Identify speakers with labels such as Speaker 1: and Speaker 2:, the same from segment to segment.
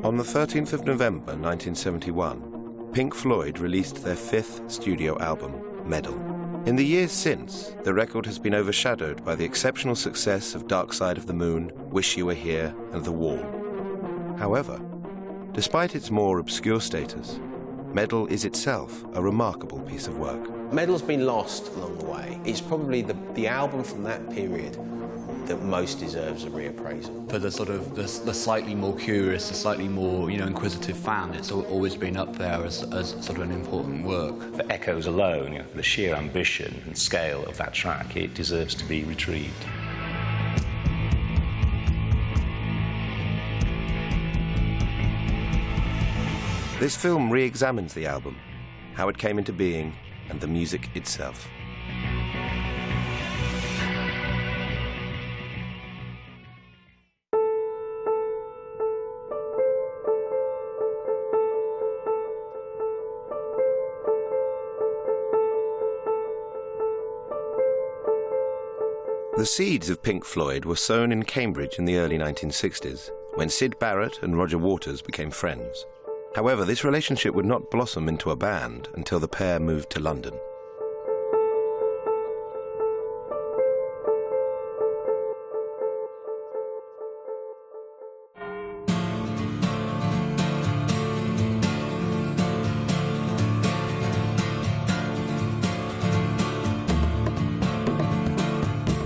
Speaker 1: On the 13th of November 1971, Pink Floyd released their fifth studio album, Meddle. In the years since, the record has been overshadowed by the exceptional success of Dark Side of the Moon, Wish You Were Here, and The Wall. However, despite its more obscure status, Meddle is itself a remarkable piece of work.
Speaker 2: Meddle's been lost along the way. It's probably the album from that period that most deserves a reappraisal.
Speaker 3: For the sort of the slightly more curious, the slightly more inquisitive fan, it's always been up there as sort of an important work.
Speaker 4: For Echoes alone, the sheer ambition and scale of that track, it deserves to be retrieved.
Speaker 1: This film re-examines the album, how it came into being, and the music itself. The seeds of Pink Floyd were sown in Cambridge in the early 1960s, when Syd Barrett and Roger Waters became friends. However, this relationship would not blossom into a band until the pair moved to London.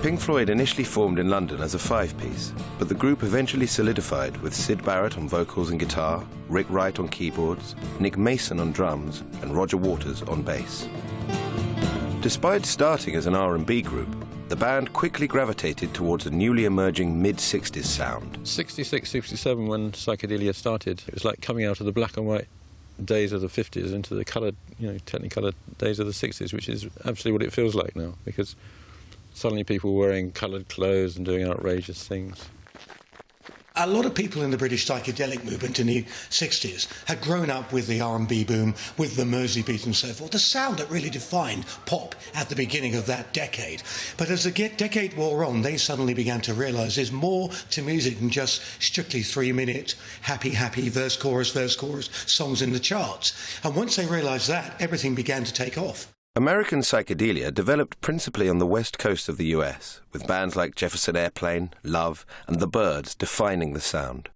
Speaker 1: Pink Floyd initially formed in London as a five-piece, but the group eventually solidified with Syd Barrett on vocals and guitar, Rick Wright on keyboards, Nick Mason on drums, and Roger Waters on bass. Despite starting as an R&B group, the band quickly gravitated towards a newly emerging mid-60s sound.
Speaker 5: 66, 67, when Psychedelia started, it was like coming out of the black and white days of the 50s into the coloured, technicolor days of the 60s, which is absolutely what it feels like now, because suddenly people wearing coloured clothes and doing outrageous things.
Speaker 6: A lot of people in the British psychedelic movement in the 60s had grown up with the R&B boom, with the Mersey beat and so forth, the sound that really defined pop at the beginning of that decade. But as the decade wore on, they suddenly began to realise there's more to music than just strictly 3-minute happy, verse, chorus, songs in the charts. And once they realised that, everything began to take off.
Speaker 1: American psychedelia developed principally on the west coast of the US, with bands like Jefferson Airplane, Love, and The Byrds defining the sound.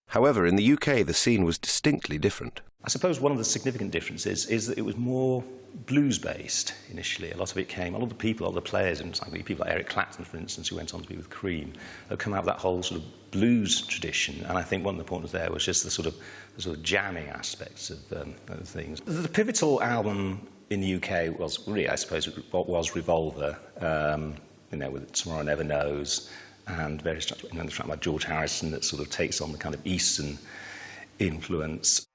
Speaker 1: However, in the UK, the scene was distinctly different.
Speaker 4: I suppose one of the significant differences is that it was more blues-based initially. A lot of the people, all the players, and people like Eric Clapton, for instance, who went on to be with Cream, have come out of that whole sort of blues tradition. And I think one of the points there was just the sort of jamming aspects of things. The pivotal album in the UK was really, I suppose, was Revolver, with Tomorrow Never Knows, and various tracks, the track by George Harrison that sort of takes on the kind of Eastern influence.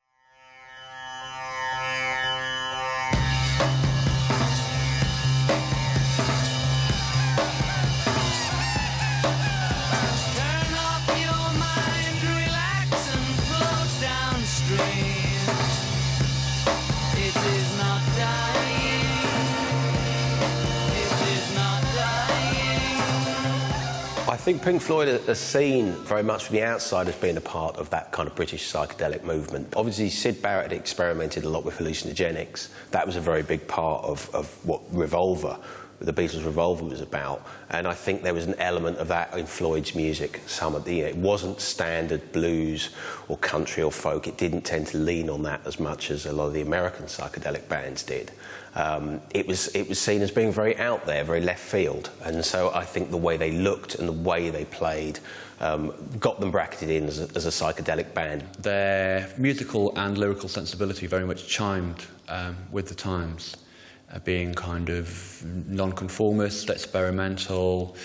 Speaker 2: I think Pink Floyd are seen very much from the outside as being a part of that kind of British psychedelic movement. Obviously, Syd Barrett experimented a lot with hallucinogenics. That was a very big part of what Revolver the Beatles' Revolver was about, and I think there was an element of that in Floyd's music. Some of the, it wasn't standard blues or country or folk. It didn't tend to lean on that as much as a lot of the American psychedelic bands did. It was seen as being very out there, very left field, and so I think the way they looked and the way they played got them bracketed in as a psychedelic band.
Speaker 3: Their musical and lyrical sensibility very much chimed with the times, being kind of non-conformist, experimental,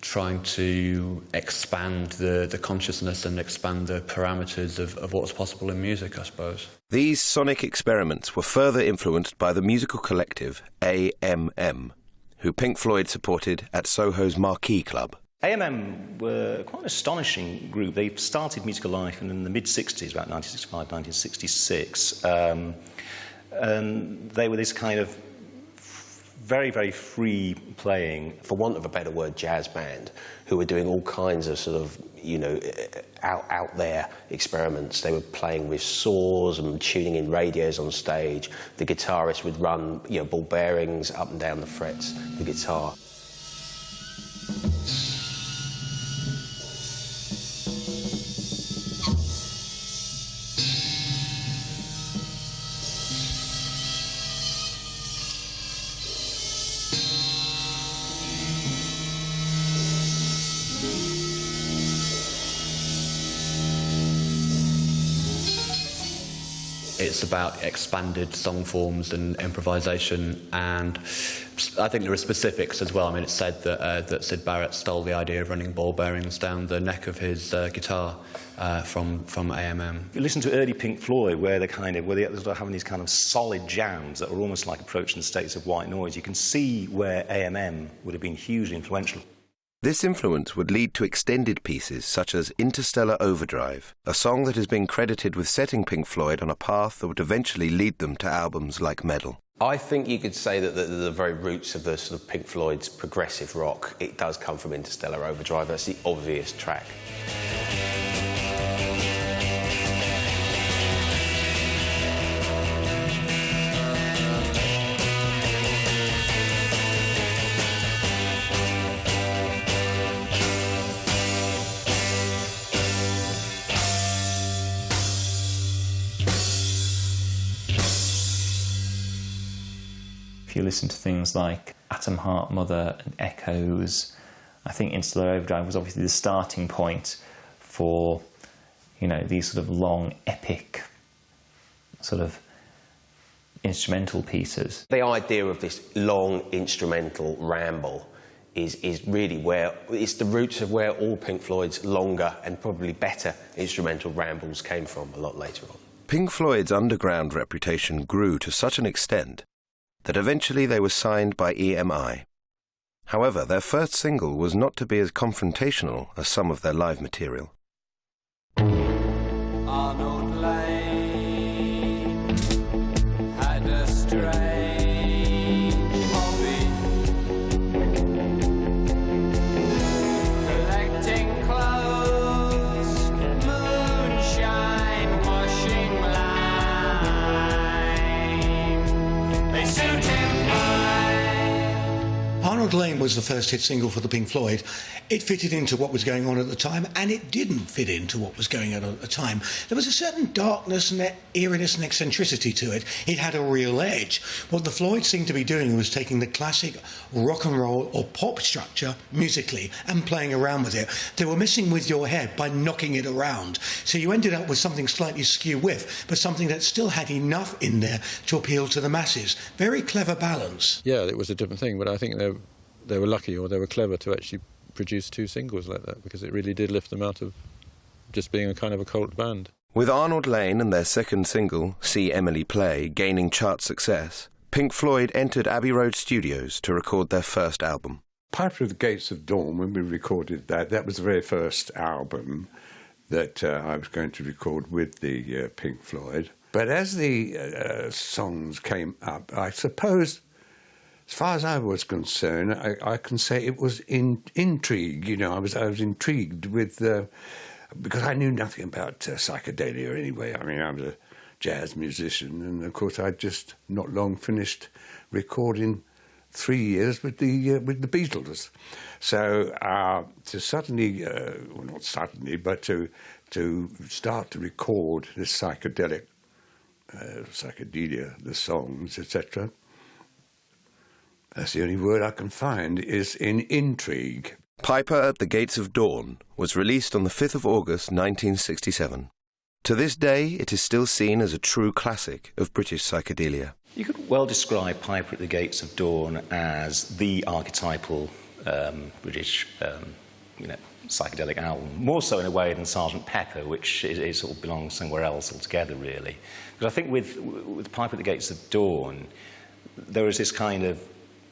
Speaker 3: trying to expand the consciousness and expand the parameters of what's possible in music, I suppose.
Speaker 1: These sonic experiments were further influenced by the musical collective AMM, who Pink Floyd supported at Soho's Marquee Club.
Speaker 4: AMM were quite an astonishing group. They started musical life in the mid-60s, about 1965, 1966. And they were this kind of very, very free playing,
Speaker 2: for want of a better word, jazz band, who were doing all kinds of sort of, you know, out there experiments. They were playing with saws and tuning in radios on stage. The guitarist would run, you know, ball bearings up and down the frets of the guitar.
Speaker 3: It's about expanded song forms and improvisation, and I think there are specifics as well. I mean, it's said that Syd Barrett stole the idea of running ball bearings down the neck of his guitar from AMM.
Speaker 4: If you listen to early Pink Floyd, where they're sort of having these kind of solid jams that are almost like approaching the states of white noise, you can see where AMM would have been hugely influential.
Speaker 1: This influence would lead to extended pieces such as Interstellar Overdrive, a song that has been credited with setting Pink Floyd on a path that would eventually lead them to albums like Meddle.
Speaker 2: I think you could say that the very roots of the sort of Pink Floyd's progressive rock, it does come from Interstellar Overdrive. That's the obvious track.
Speaker 7: If you listen to things like Atom Heart Mother and Echoes, I think Interstellar Overdrive was obviously the starting point for, you know, these sort of long, epic, sort of instrumental pieces.
Speaker 2: The idea of this long instrumental ramble is really where, it's the roots of where all Pink Floyd's longer and probably better instrumental rambles came from a lot later on.
Speaker 1: Pink Floyd's underground reputation grew to such an extent that eventually they were signed by EMI. However, their first single was not to be as confrontational as some of their live material.
Speaker 8: Arnold Lane had a strange hobby, collecting clothes, moonshine, washing lime. They suit him fine.
Speaker 6: Arnold Lane was the first hit single for the Pink Floyd. It fitted into what was going on at the time, and it didn't fit into what was going on at the time. There was a certain darkness and eeriness and eccentricity to it. It had a real edge. What the Floyd seemed to be doing was taking the classic rock and roll or pop structure musically and playing around with it. They were messing with your head by knocking it around. So you ended up with something slightly skew-whiff, but something that still had enough in there to appeal to the masses. Very clever balance.
Speaker 5: Yeah, it was a different thing, but I think they were lucky, or they were clever to actually produce two singles like that, because it really did lift them out of just being a kind of a cult band.
Speaker 1: With Arnold Lane and their second single, See Emily Play, gaining chart success, Pink Floyd entered Abbey Road Studios to record their first album.
Speaker 9: Piper of the Gates of Dawn, when we recorded that was the very first album that I was going to record with the Pink Floyd. But as the songs came up, I suppose, as far as I was concerned, I can say it was intrigue. You know, I was intrigued with because I knew nothing about psychedelia anyway. I mean, I was a jazz musician, and of course I'd just not long finished recording 3 years with the Beatles. So to suddenly, well, not suddenly, but to start to record this psychedelia, the songs, etc. That's the only word I can find, is in intrigue.
Speaker 1: Piper at the Gates of Dawn was released on the 5th of August 1967. To this day, it is still seen as a true classic of British psychedelia.
Speaker 4: You could well describe Piper at the Gates of Dawn as the archetypal British psychedelic album, more so in a way than Sgt. Pepper, which is sort of belongs somewhere else altogether, really. Because I think with Piper at the Gates of Dawn, there is this kind of,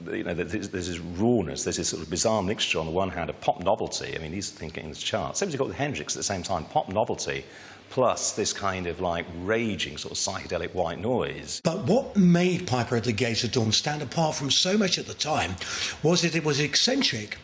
Speaker 4: there's this rawness, there's this sort of bizarre mixture on the one hand of pop novelty. I mean, these things getting the charts. Same as you've got with Hendrix at the same time, pop novelty, plus this kind of like raging sort of psychedelic white noise.
Speaker 6: But what made Piper at the Gates of Dawn stand apart from so much at the time was that it was eccentric,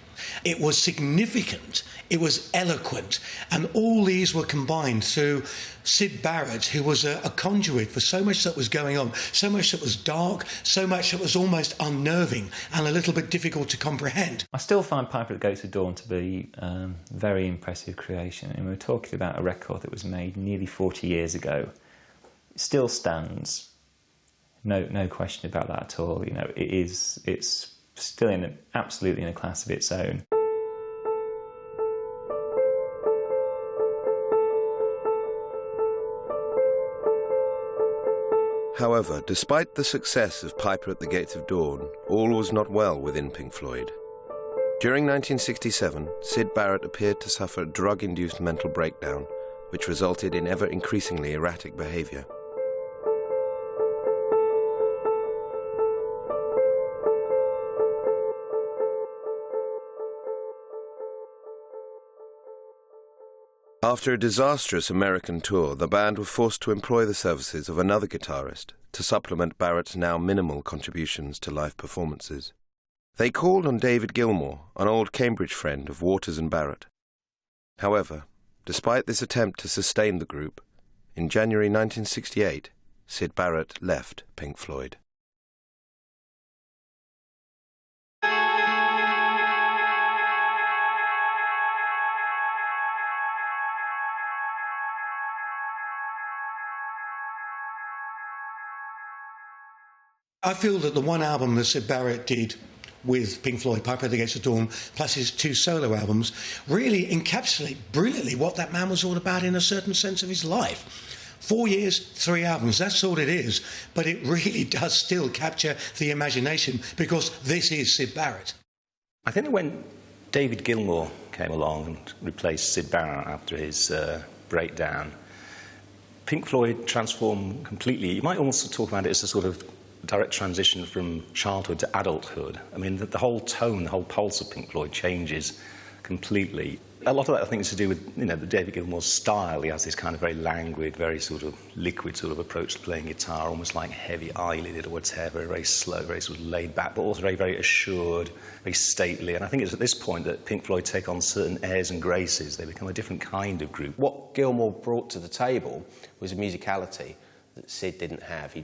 Speaker 6: it was significant, it was eloquent, and all these were combined through Syd Barrett, who was a conduit for so much that was going on, so much that was dark, so much that was almost unnerving and a little bit difficult to comprehend.
Speaker 7: I still find Piper at the Gates of Dawn to be a very impressive creation. And we're talking about a record that was made nearly 40 years ago. It still stands. No question about that at all. It's still absolutely in a class of its own.
Speaker 1: However, despite the success of Piper at the Gates of Dawn, all was not well within Pink Floyd. During 1967, Syd Barrett appeared to suffer a drug-induced mental breakdown, which resulted in ever-increasingly erratic behaviour. After a disastrous American tour, the band were forced to employ the services of another guitarist to supplement Barrett's now minimal contributions to live performances. They called on David Gilmour, an old Cambridge friend of Waters and Barrett. However, despite this attempt to sustain the group, in January 1968, Syd Barrett left Pink Floyd.
Speaker 6: I feel that the one album that Syd Barrett did with Pink Floyd, Piper at the Gates of Dawn, plus his 2 solo albums, really encapsulate brilliantly what that man was all about in a certain sense of his life. 4 years, 3 albums, that's all it is, but it really does still capture the imagination because this is Syd Barrett.
Speaker 4: I think that when David Gilmour came along and replaced Syd Barrett after his breakdown, Pink Floyd transformed completely. You might also talk about it as a sort of direct transition from childhood to adulthood. I mean, the whole tone, the whole pulse of Pink Floyd changes completely. A lot of that, I think, is to do with, the David Gilmour's style. He has this kind of very languid, very sort of liquid sort of approach to playing guitar, almost like heavy eyelid or whatever, very slow, very sort of laid back, but also very, very assured, very stately. And I think it's at this point that Pink Floyd take on certain airs and graces. They become a different kind of group.
Speaker 2: What Gilmour brought to the table was a musicality that Syd didn't have.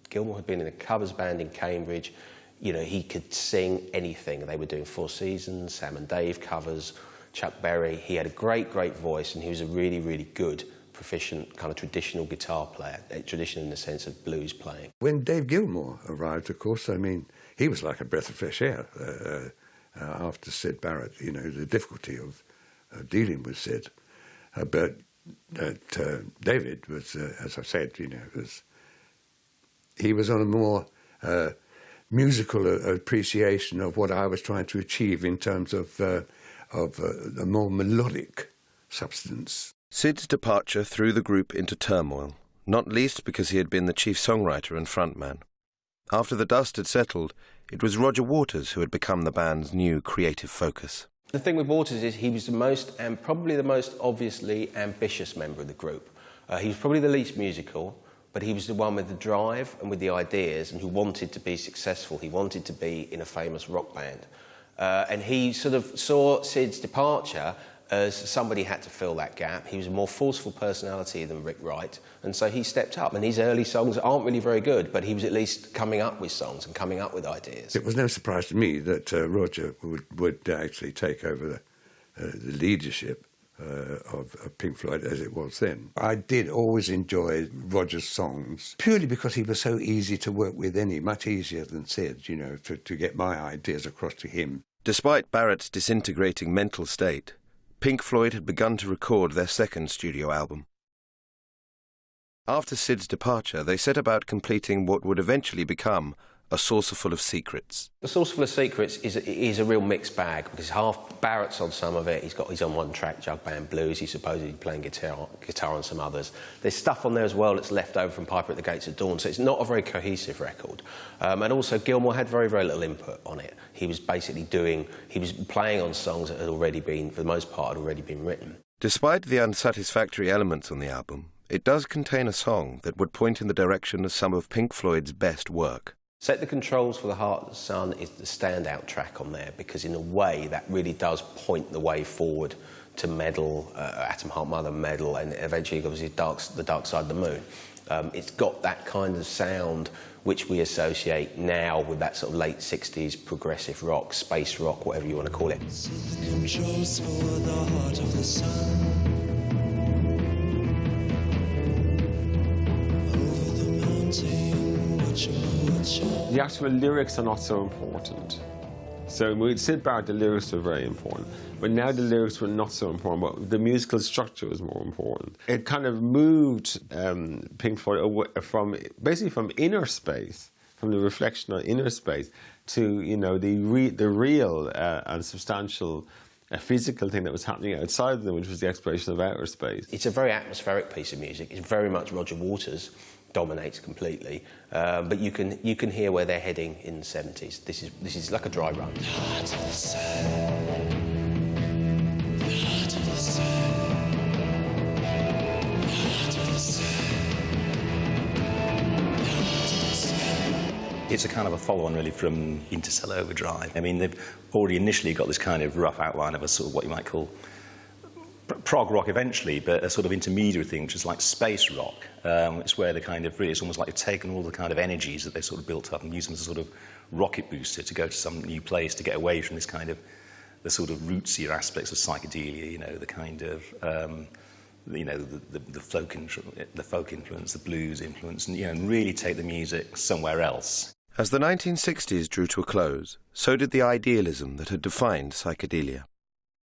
Speaker 2: Gilmour had been in a covers band in Cambridge. He could sing anything. They were doing Four Seasons, Sam and Dave covers, Chuck Berry. He had a great, great voice, and he was a really, really good, proficient, kind of traditional guitar player, traditional in the sense of blues playing.
Speaker 9: When Dave Gilmour arrived, of course, I mean, he was like a breath of fresh air after Syd Barrett, the difficulty of dealing with Syd. But David was, as I said, he was on a more musical appreciation of what I was trying to achieve in terms of a more melodic substance.
Speaker 1: Syd's departure threw the group into turmoil, not least because he had been the chief songwriter and frontman. After the dust had settled, it was Roger Waters who had become the band's new creative focus.
Speaker 2: The thing with Waters is he was the most, and probably the most obviously ambitious member of the group. He was probably the least musical, but he was the one with the drive and with the ideas and who wanted to be successful. He wanted to be in a famous rock band. And he sort of saw Syd's departure as somebody had to fill that gap. He was a more forceful personality than Rick Wright, and so he stepped up. And his early songs aren't really very good, but he was at least coming up with songs and coming up with ideas.
Speaker 9: It was no surprise to me that Roger would actually take over the leadership of Pink Floyd as it was then. I did always enjoy Roger's songs, purely because he was so easy to work with, much easier than Syd, you know, to get my ideas across to him.
Speaker 1: Despite Barrett's disintegrating mental state, Pink Floyd had begun to record their second studio album. After Syd's departure, they set about completing what would eventually become A Saucerful of Secrets.
Speaker 2: The Saucerful of Secrets is a real mixed bag, because half Barrett's on some of it, he's on one track, Jug Band Blues, he's supposedly playing guitar on some others. There's stuff on there as well that's left over from Piper at the Gates of Dawn, so it's not a very cohesive record. And also Gilmour had very, very little input on it. He was basically playing on songs that had already been, for the most part, had already been written.
Speaker 1: Despite the unsatisfactory elements on the album, it does contain a song that would point in the direction of some of Pink Floyd's best work.
Speaker 2: Set the Controls for the Heart of the Sun is the standout track on there, because in a way that really does point the way forward to Meddle, Atom Heart Mother, Meddle, and eventually obviously the Dark Side of the Moon. It's got that kind of sound which we associate now with that sort of late 60s progressive rock, space rock, whatever you want to call it.
Speaker 10: Set the controls for the heart of the sun. Over the mountain, watching.
Speaker 11: The actual lyrics are not so important. So with Syd Barrett, the lyrics were very important. But now the lyrics were not so important, but the musical structure was more important. It kind of moved Pink Floyd away basically from inner space, from the reflection on inner space, to, you know, the real and substantial physical thing that was happening outside of them, which was the exploration of outer space.
Speaker 2: It's a very atmospheric piece of music. It's very much Roger Waters dominates completely, but you can hear where they're heading in the 70s. This is like a dry run.
Speaker 10: Heart of the sun. Heart of the sun. Heart of the sun. Heart of the sun.
Speaker 4: It's a kind of a follow-on, really, from Interstellar Overdrive. I mean, they've already initially got this kind of rough outline of a sort of what you might call prog rock eventually, but a sort of intermediary thing, which is like space rock. It's where they kind of really, it's almost like they've taken all the kind of energies that they sort of built up and used them as a sort of rocket booster to go to some new place, to get away from this kind of, the sort of rootsier aspects of psychedelia, you know, the kind of, you know, the folk influence, the blues influence, and, you know, and really take the music somewhere else.
Speaker 1: As the 1960s drew to a close, so did the idealism that had defined psychedelia.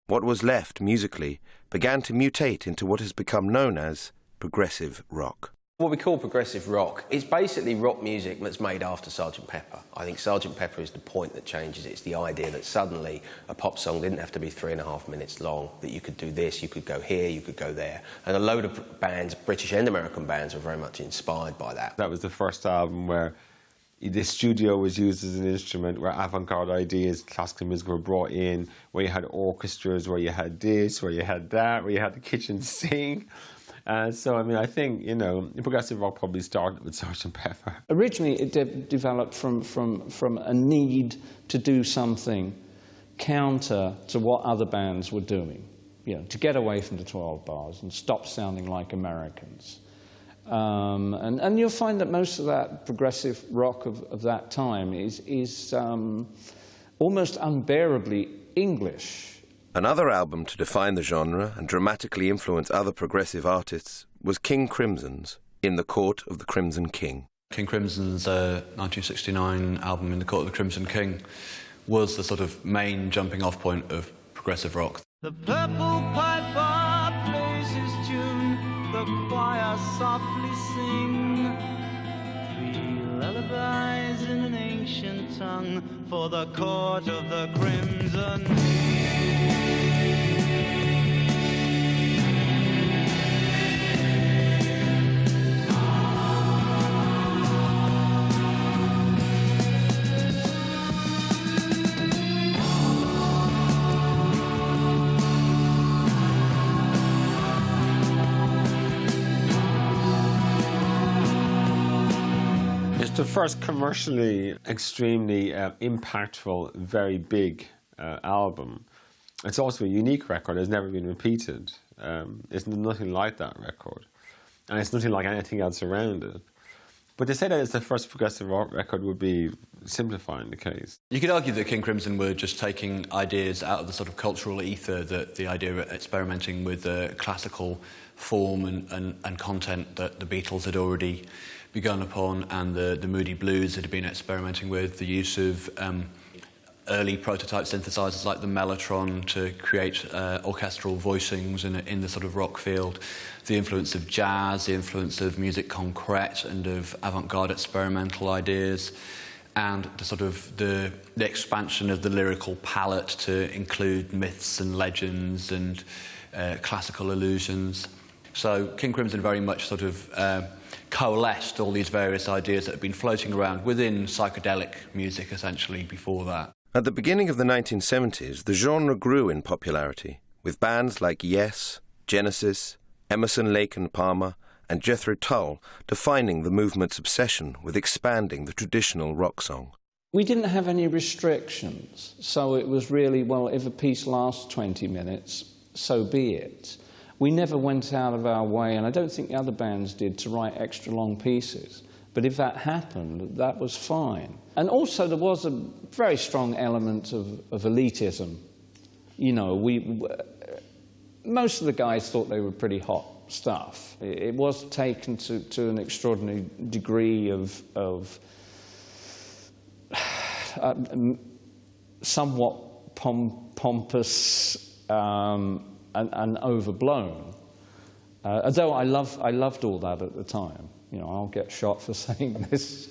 Speaker 1: What was left musically began to mutate into what has become known as progressive rock.
Speaker 2: What we call progressive rock is basically rock music that's made after Sgt. Pepper. I think Sgt. Pepper is the point that changes it. It's the idea that suddenly a pop song didn't have to be 3.5 minutes long, that you could do this, you could go here, you could go there. And a load of bands, British and American bands, were very much inspired by that.
Speaker 11: That was the first album where the studio was used as an instrument, where avant-garde ideas, classical music were brought in, where you had orchestras, where you had this, where you had that, where you had the kitchen sink. So, I mean, I think, you know, progressive rock probably started with Sgt. Pepper.
Speaker 12: Originally, it developed from a need to do something counter to what other bands were doing, you know, to get away from the 12 bars and stop sounding like Americans. And you'll find that most of that progressive rock of that time is almost unbearably English.
Speaker 1: Another album to define the genre and dramatically influence other progressive artists was King Crimson's In the Court of the Crimson King.
Speaker 3: King Crimson's 1969 album In the Court of the Crimson King was the sort of main jumping-off point of progressive rock.
Speaker 8: The purple piper plays his tune, the choir softly sing 3 lullabies in an ancient tongue for the court of the crimson king.
Speaker 11: The first commercially extremely impactful, very big album. It's also a unique record. It's never been repeated. It's nothing like that record. And it's nothing like anything else around it. But to say that it's the first progressive rock record would be simplifying the case.
Speaker 3: You could argue that King Crimson were just taking ideas out of the sort of cultural ether, that the idea of experimenting with classical form and content that the Beatles had already begun upon, and the Moody Blues had been experimenting with, the use of early prototype synthesizers like the Mellotron to create orchestral voicings in the sort of rock field, the influence of jazz, the influence of musique concrète and of avant-garde experimental ideas, and the sort of the expansion of the lyrical palette to include myths and legends and classical allusions. So King Crimson very much sort of coalesced all these various ideas that had been floating around within psychedelic music essentially before that.
Speaker 1: At the beginning of the 1970s, the genre grew in popularity, with bands like Yes, Genesis, Emerson, Lake and Palmer, and Jethro Tull defining the movement's obsession with expanding the traditional rock song.
Speaker 12: We didn't have any restrictions, so it was really, well, if a piece lasts 20 minutes, so be it. We never went out of our way, and I don't think the other bands did, to write extra long pieces. But if that happened, that was fine. And also there was a very strong element of elitism. You know, most of the guys thought they were pretty hot stuff. It was taken to an extraordinary degree of somewhat pompous and overblown. Although I loved all that at the time. You know, I'll get shot for saying this.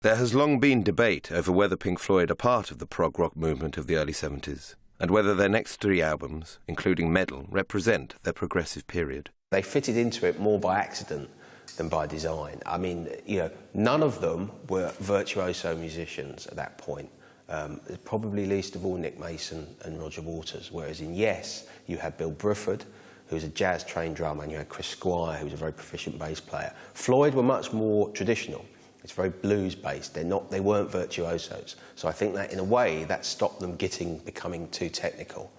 Speaker 1: There has long been debate over whether Pink Floyd are part of the prog rock movement of the early 70s, and whether their next 3 albums, including Meddle, represent their progressive period.
Speaker 2: They fitted into it more by accident than by design. I mean, you know, none of them were virtuoso musicians at that point. Probably least of all Nick Mason and Roger Waters, whereas in Yes, you had Bill Bruford, who was a jazz-trained drummer, and you had Chris Squire, who was a very proficient bass player. Floyd were much more traditional. It's very blues-based. They weren't virtuosos. So I think that, in a way, that stopped them becoming too technical.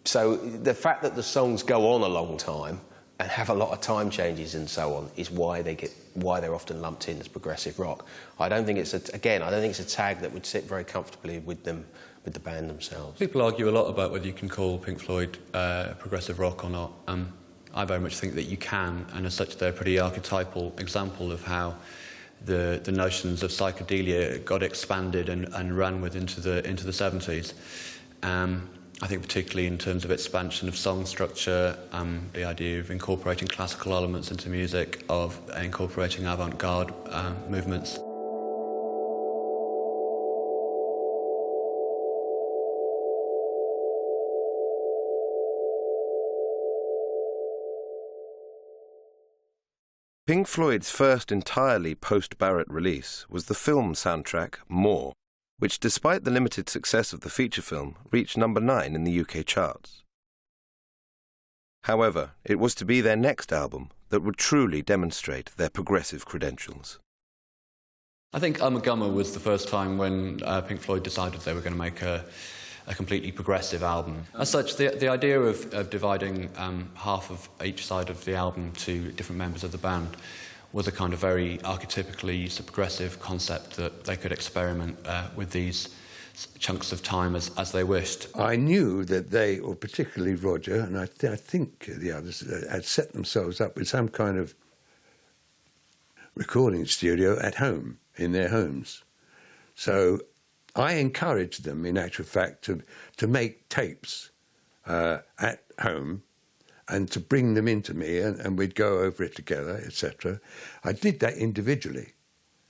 Speaker 2: So the fact that the songs go on a long time and have a lot of time changes and so on is why they're often lumped in as progressive rock. I don't think it's a tag that would sit very comfortably with them, with the band themselves.
Speaker 3: People argue a lot about whether you can call Pink Floyd progressive rock or not. I very much think that you can, and as such they're a pretty archetypal example of how the notions of psychedelia got expanded and ran with into the 70s. I think particularly in terms of expansion of song structure, the idea of incorporating classical elements into music, of incorporating avant-garde movements.
Speaker 1: Pink Floyd's first entirely post-Barrett release was the film soundtrack More, which, despite the limited success of the feature film, reached number 9 in the UK charts. However, it was to be their next album that would truly demonstrate their progressive credentials.
Speaker 3: I think I'm a Gummer was the first time when Pink Floyd decided they were going to make a completely progressive album. As such, the idea of dividing half of each side of the album to different members of the band was a kind of very archetypically progressive concept that they could experiment with these chunks of time as they wished.
Speaker 9: I knew that they, or particularly Roger, and I think the others, had set themselves up with some kind of recording studio at home, in their homes. So I encouraged them, in actual fact, to make tapes at home and to bring them into me, and we'd go over it together, etc. I did that individually.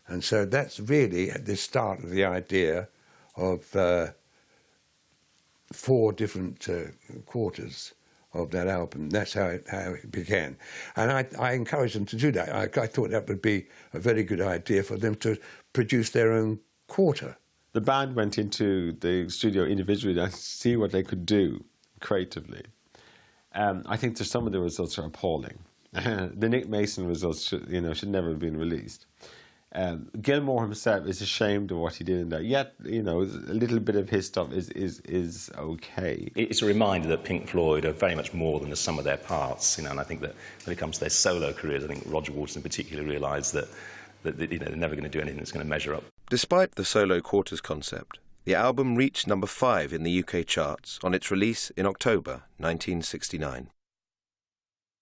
Speaker 9: And so that's really at the start of the idea of 4 different quarters of that album. That's how it began. And I encouraged them to do that. I thought that would be a very good idea for them to produce their own quarter.
Speaker 11: The band went into the studio individually to see what they could do creatively. I think some of the results are appalling. The Nick Mason results should never have been released. Gilmour himself is ashamed of what he did in there. Yet, you know, a little bit of his stuff is okay.
Speaker 4: It's a reminder that Pink Floyd are very much more than the sum of their parts, you know, and I think that when it comes to their solo careers, I think Roger Waters in particular realised that you know, they're never going to do anything that's going to measure up.
Speaker 1: Despite the solo quarters concept, the album reached number 5 in the UK charts on its release in October 1969.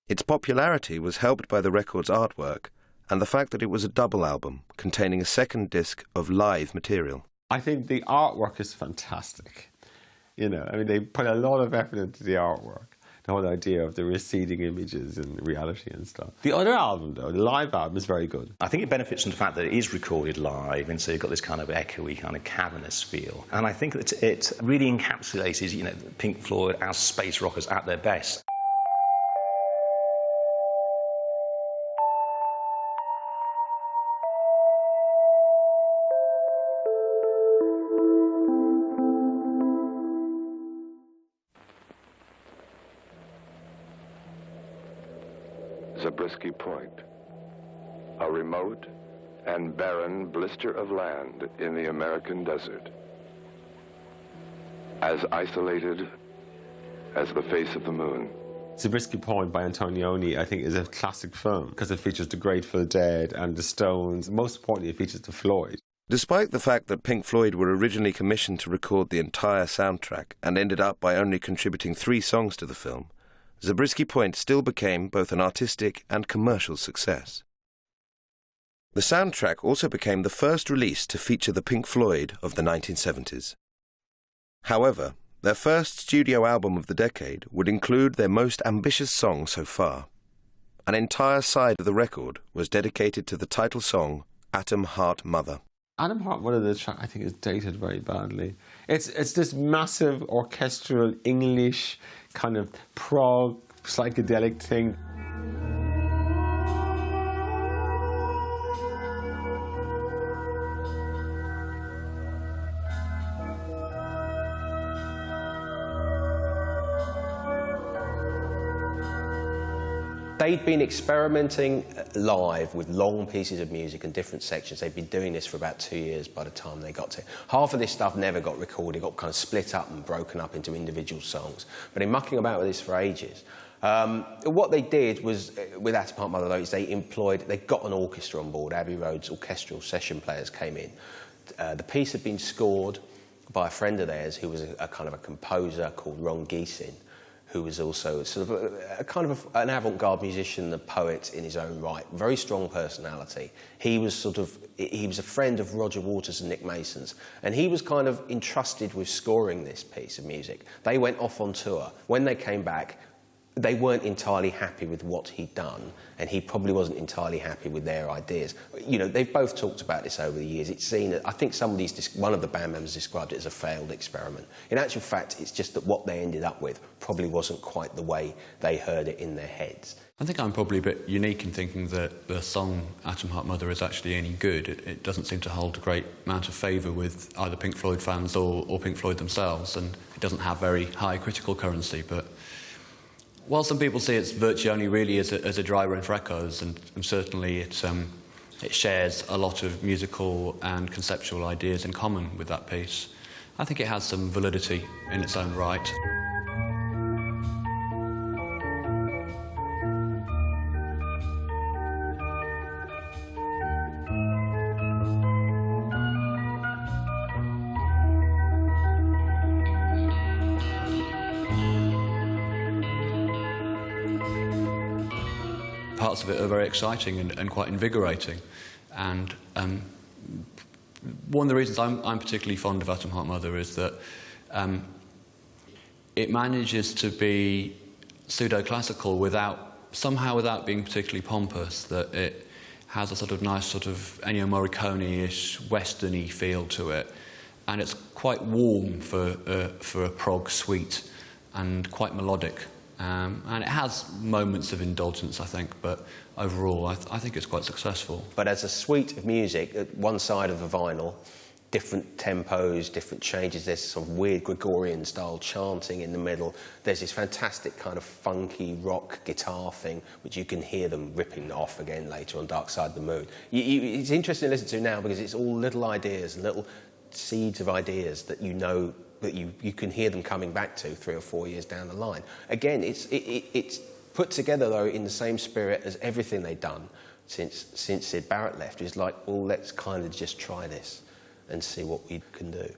Speaker 1: Its popularity was helped by the record's artwork and the fact that it was a double album containing a second disc of live material.
Speaker 11: I think the artwork is fantastic. You know, I mean, they put a lot of effort into the artwork. The whole idea of the receding images and reality and stuff. The other album, though, the live album, is very good.
Speaker 4: I think it benefits from the fact that it is recorded live, and so you've got this kind of echoey, kind of cavernous feel. And I think that it really encapsulates, you know, Pink Floyd as space rockers at their best.
Speaker 13: Zabriskie Point, a remote and barren blister of land in the American desert, as isolated as the face of the moon.
Speaker 11: Zabriskie Point by Antonioni, I think, is a classic film because it features the Grateful Dead and the Stones. Most importantly, it features the Floyd.
Speaker 1: Despite the fact that Pink Floyd were originally commissioned to record the entire soundtrack and ended up by only contributing 3 songs to the film, Zabriskie Point still became both an artistic and commercial success. The soundtrack also became the first release to feature the Pink Floyd of the 1970s. However, their first studio album of the decade would include their most ambitious song so far. An entire side of the record was dedicated to the title song, Atom Heart Mother.
Speaker 11: Atom Heart Mother, the track, I think, is dated very badly. It's this massive orchestral English kind of prog psychedelic thing.
Speaker 2: They'd been experimenting live with long pieces of music and different sections. They'd been doing this for about 2 years by the time they got to it. Half of this stuff never got recorded, got kind of split up and broken up into individual songs. But in mucking about with this for ages, what they did was, with Atom Heart Mother, though, is they got an orchestra on board. Abbey Road's orchestral session players came in. The piece had been scored by a friend of theirs who was a kind of a composer called Ron Geesin, who was also sort of an avant-garde musician, a poet in his own right, very strong personality. He was a friend of Roger Waters and Nick Mason's, and he was kind of entrusted with scoring this piece of music. They went off on tour. When they came back, they weren't entirely happy with what he'd done, and he probably wasn't entirely happy with their ideas. You know, they've both talked about this over the years. It's seen, I think one of the band members described it as a failed experiment. In actual fact, it's just that what they ended up with probably wasn't quite the way they heard it in their heads.
Speaker 3: I think I'm probably a bit unique in thinking that the song Atom Heart Mother is actually any good. It doesn't seem to hold a great amount of favour with either Pink Floyd fans or Pink Floyd themselves, and it doesn't have very high critical currency, but while some people see it's virtually only really as a dry run for echoes, and certainly it shares a lot of musical and conceptual ideas in common with that piece, I think it has some validity in its own right. Parts of it are very exciting and quite invigorating, and one of the reasons I'm particularly fond of Atom Heart Mother is that it manages to be pseudo-classical without being particularly pompous, that it has a sort of nice sort of Ennio Morricone-ish western-y feel to it, and it's quite warm for a prog suite and quite melodic. And it has moments of indulgence, I think, but overall I think it's quite successful.
Speaker 2: But as a suite of music, one side of the vinyl different tempos, different changes. There's sort of weird Gregorian style chanting in the middle. There's this fantastic kind of funky rock guitar thing, which you can hear them ripping off again later on Dark Side of the Moon. It's interesting to listen to now because it's all little ideas, little seeds of ideas that you know that you can hear them coming back to 3 or 4 years down the line. Again, it's put together though in the same spirit as everything they've done since Syd Barrett left. It's like, well, let's kind of just try this and see what we can do.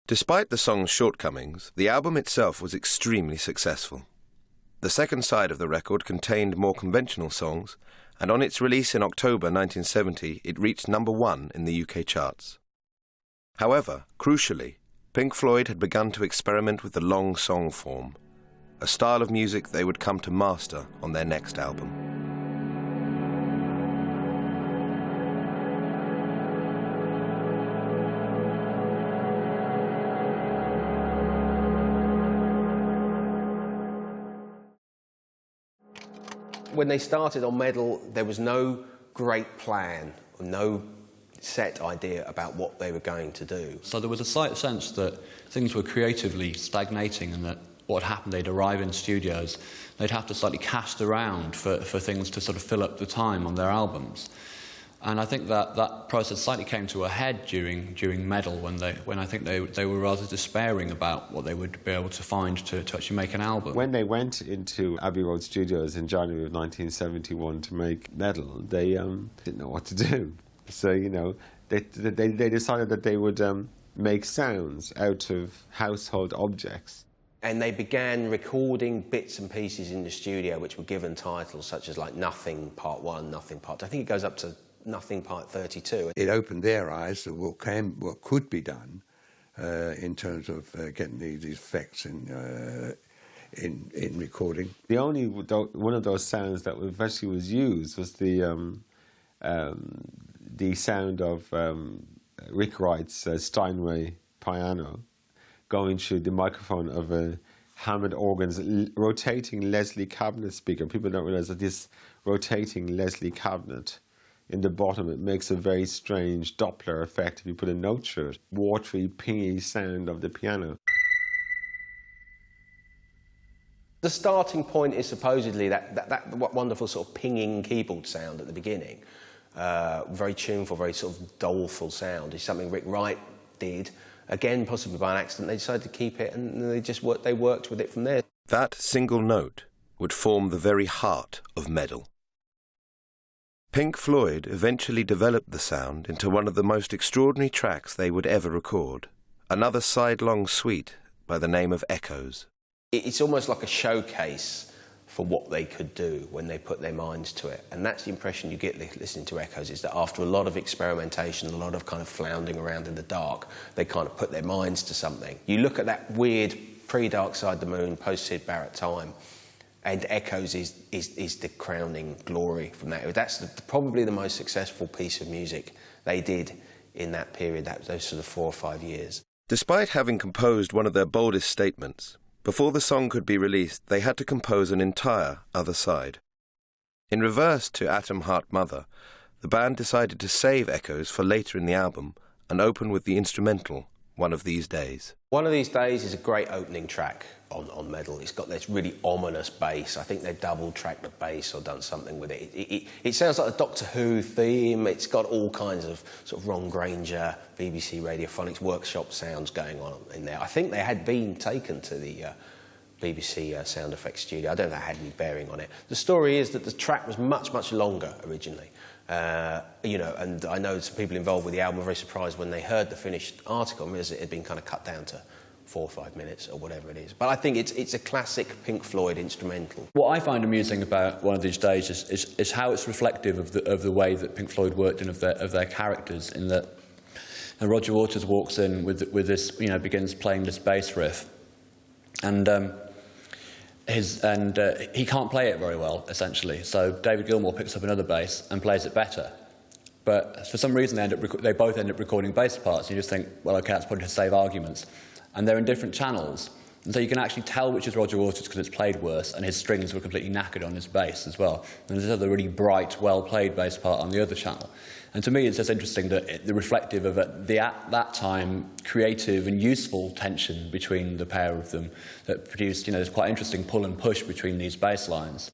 Speaker 1: Despite the song's shortcomings, the album itself was extremely successful. The second side of the record contained more conventional songs, and on its release in October 1970, it reached #1 in the UK charts. However, crucially, Pink Floyd had begun to experiment with the long song form, a style of music they would come to master on their next album.
Speaker 2: When they started on Meddle, there was no great plan, no set idea about what they were going to do.
Speaker 3: So there was a slight sense that things were creatively stagnating and that what happened, they'd arrive in studios, they'd have to slightly cast around for things to sort of fill up the time on their albums. And I think that process slightly came to a head during Meddle when I think they were rather despairing about what they would be able to find to actually make an album.
Speaker 11: When they went into Abbey Road Studios in January of 1971 to make Meddle, they didn't know what to do. So, you know, they decided that they would make sounds out of household objects.
Speaker 2: And they began recording bits and pieces in the studio which were given titles such as like Nothing Part 1, Nothing Part 2. I think it goes up to Nothing Part 32.
Speaker 9: It opened their eyes to what could be done in terms of getting these effects in recording.
Speaker 11: The only one of those sounds that eventually was used was the sound of Rick Wright's Steinway piano going through the microphone of a Hammond organ's rotating Leslie cabinet speaker. People don't realise that this rotating Leslie cabinet in the bottom, it makes a very strange Doppler effect if you put a note through it. Watery, pingy sound of the piano.
Speaker 2: The starting point is supposedly that wonderful sort of pinging keyboard sound at the beginning. Very tuneful, very sort of doleful sound. It's something Rick Wright did. Again, possibly by an accident, they decided to keep it and they worked with it from there.
Speaker 1: That single note would form the very heart of Meddle. Pink Floyd eventually developed the sound into one of the most extraordinary tracks they would ever record, another sidelong suite by the name of Echoes.
Speaker 2: It's almost like a showcase for what they could do when they put their minds to it. And that's the impression you get listening to Echoes, is that after a lot of experimentation, a lot of kind of floundering around in the dark, they kind of put their minds to something. You look at that weird pre-Dark Side of the Moon, post-Syd Barrett time, and Echoes is the crowning glory from that. That's probably the most successful piece of music they did in that period, those sort of 4 or 5 years.
Speaker 1: Despite having composed one of their boldest statements, before the song could be released, they had to compose an entire other side. In reverse to Atom Heart Mother, the band decided to save Echoes for later in the album and open with the instrumental One of These Days.
Speaker 2: One of These Days is a great opening track on Meddle. It's got this really ominous bass. I think they've double-tracked the bass or done something with it. It sounds like a Doctor Who theme. It's got all kinds of sort of Ron Granger, BBC Radiophonics workshop sounds going on in there. I think they had been taken to the BBC sound effects studio. I don't know if that had any bearing on it. The story is that the track was much, much longer originally. You know, and I know some people involved with the album were very surprised when they heard the finished article, because it had been kind of cut down to 4 or 5 minutes or whatever it is. But I think it's a classic Pink Floyd instrumental.
Speaker 3: What I find amusing about One of These Days is how it's reflective of the way that Pink Floyd worked and of their characters, in that Roger Waters walks in with this, you know, begins playing this bass riff, and he can't play it very well, essentially. So David Gilmour picks up another bass and plays it better. But for some reason, they both end up recording bass parts. You just think, well, okay, that's probably to save arguments. And they're in different channels. And so you can actually tell which is Roger Waters because it's played worse, and his strings were completely knackered on his bass as well. And there's another really bright, well-played bass part on the other channel. And to me, it's just interesting that the reflective of at that time creative and useful tension between the pair of them that produced, you know, this quite interesting pull and push between these bass lines.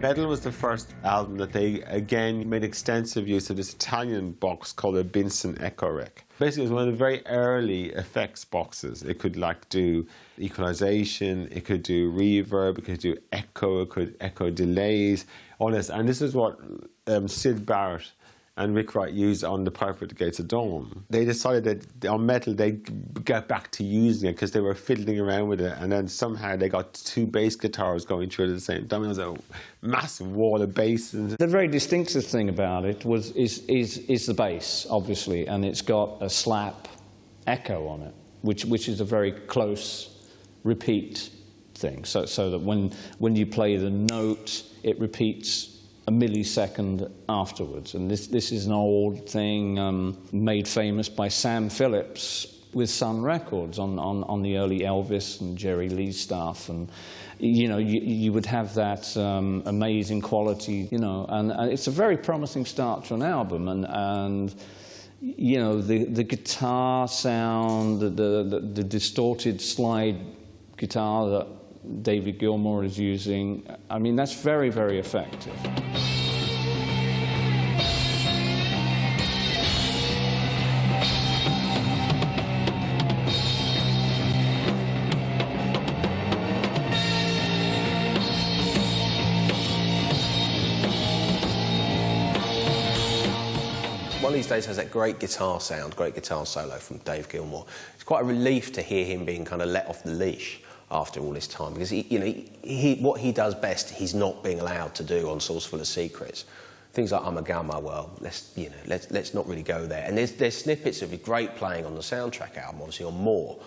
Speaker 11: Meddle was the first album that they, again, made extensive use of this Italian box called a Binson Echo Rec. Basically, it was one of the very early effects boxes. It could, like, do equalization, it could do reverb, it could do echo, it could echo delays, all this. And this is what Syd Barrett and Rick Wright used on The Piper at the Gates of Dawn. They decided that on Meddle they'd get back to using it because they were fiddling around with it, and then somehow they got two bass guitars going through it at the same time. It was a massive wall of bass.
Speaker 12: The very distinctive thing about it is the bass, obviously, and it's got a slap echo on it, which is a very close repeat thing, so that when you play the note, it repeats a millisecond afterwards. And this is an old thing made famous by Sam Phillips with Sun Records on the early Elvis and Jerry Lee stuff. And you know, you would have that amazing quality, you know, and it's a very promising start to an album. And you know, the guitar sound, the distorted slide guitar that David Gilmour is using, I mean, that's very, very effective.
Speaker 2: One of these days has that great guitar sound, great guitar solo from Dave Gilmour. It's quite a relief to hear him being kind of let off the leash after all this time, because what he does best, he's not being allowed to do on Sauce Full of Secrets. Things like I'm a Gamma, well, let's not really go there. And there's snippets of great playing on the soundtrack album, obviously on More,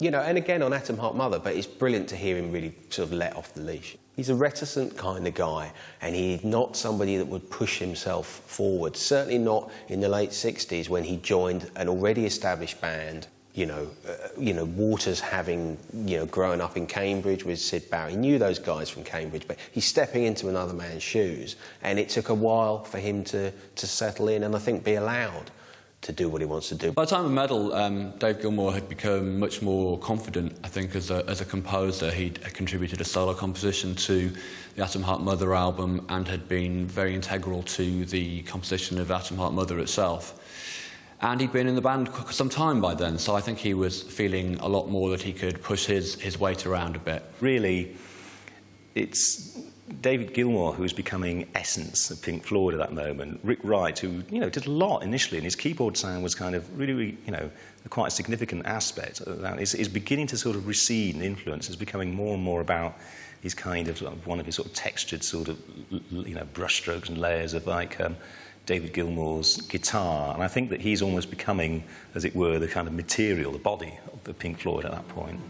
Speaker 2: you know, and again on Atom Heart Mother. But it's brilliant to hear him really sort of let off the leash. He's a reticent kind of guy, and he's not somebody that would push himself forward. Certainly not in the late '60s when he joined an already established band. You know, Waters having, you know, grown up in Cambridge with Syd Barrett. He knew those guys from Cambridge, but he's stepping into another man's shoes, and it took a while for him to settle in and I think be allowed to do what he wants to do.
Speaker 3: By the time of Meddle, Dave Gilmour had become much more confident, I think, as a composer. He'd contributed a solo composition to the Atom Heart Mother album and had been very integral to the composition of Atom Heart Mother itself. And he'd been in the band some time by then, so I think he was feeling a lot more that he could push his weight around a bit.
Speaker 4: Really, it's David Gilmour who was becoming essence of Pink Floyd at that moment. Rick Wright, who, you know, did a lot initially, and his keyboard sound was kind of really, you know, quite a significant aspect of that. Is beginning to sort of recede in influence. It's becoming more and more about his kind of, one of his sort of textured sort of, you know, brushstrokes and layers of like David Gilmour's guitar, and I think that he's almost becoming, as it were, the kind of material, the body of the Pink Floyd at that point.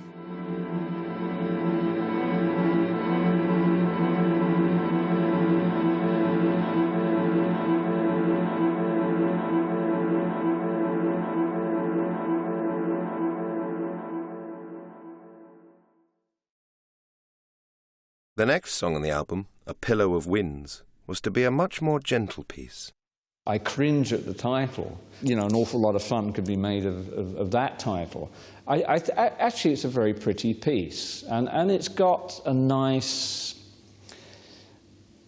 Speaker 1: The next song on the album, A Pillow of Winds, was to be a much more gentle piece.
Speaker 12: I cringe at the title. You know, an awful lot of fun could be made of that title. Actually, it's a very pretty piece, and it's got a nice...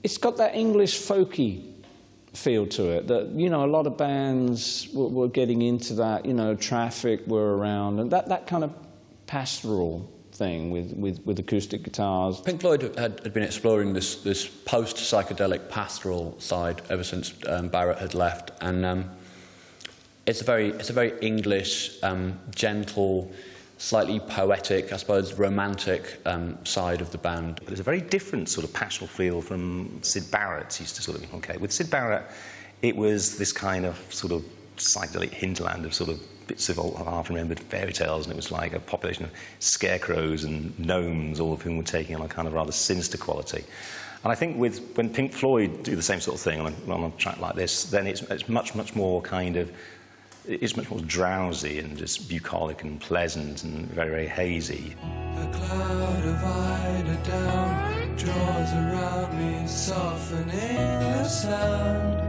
Speaker 12: It's got that English folky feel to it that, you know, a lot of bands were getting into that. You know, Traffic were around, and that kind of pastoral thing with acoustic guitars.
Speaker 3: Pink Floyd had been exploring this post-psychedelic pastoral side ever since Barrett had left, and it's a very English, gentle, slightly poetic, I suppose, romantic side of the band.
Speaker 4: There's a very different sort of pastoral feel from Syd Barrett's used to sort of, okay. With Syd Barrett, it was this kind of sort of psychedelic hinterland of sort of bits of old half-remembered fairy tales, and it was like a population of scarecrows and gnomes, all of whom were taking on a kind of rather sinister quality. And I think when Pink Floyd do the same sort of thing on a track like this, then it's much more kind of, it's much more drowsy and just bucolic and pleasant and very, very hazy.
Speaker 10: A cloud of eider down draws around me, softening the sound.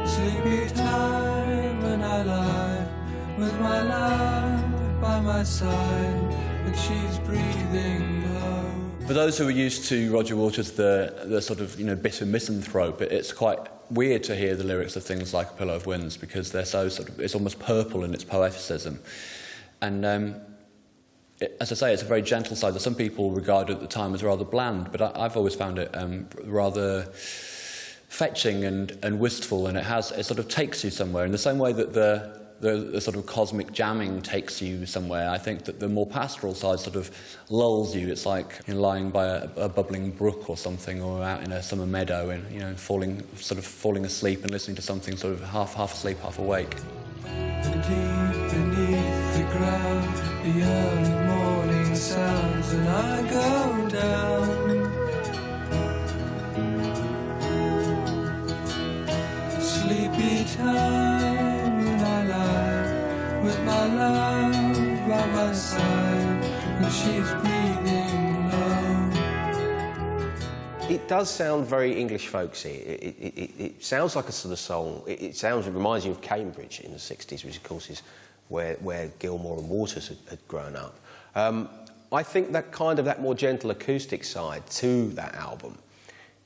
Speaker 10: Sleepy time when I lie with my love by my side, and she's breathing low.
Speaker 3: For those who are used to Roger Waters, the sort of bitter misanthrope, it's quite weird to hear the lyrics of things like A Pillow of Winds, because they're so sort of, it's almost purple in its poeticism. And as I say, it's a very gentle side that some people regarded at the time as rather bland, but I've always found it rather fetching and wistful, and it sort of takes you somewhere in the same way that the sort of cosmic jamming takes you somewhere. I think that the more pastoral side sort of lulls you. It's like lying by a bubbling brook or something, or out in a summer meadow and falling asleep and listening to something sort of half asleep, half awake.
Speaker 10: And deep beneath the ground, the early morning sounds, and I go down. Sleepy time when I lie with my love by my side, and she's breathing low.
Speaker 2: It does sound very English folksy. It sounds like a sort of song. It reminds you of Cambridge in the 60s, which of course is where Gilmour and Waters had grown up. I think that more gentle acoustic side to that album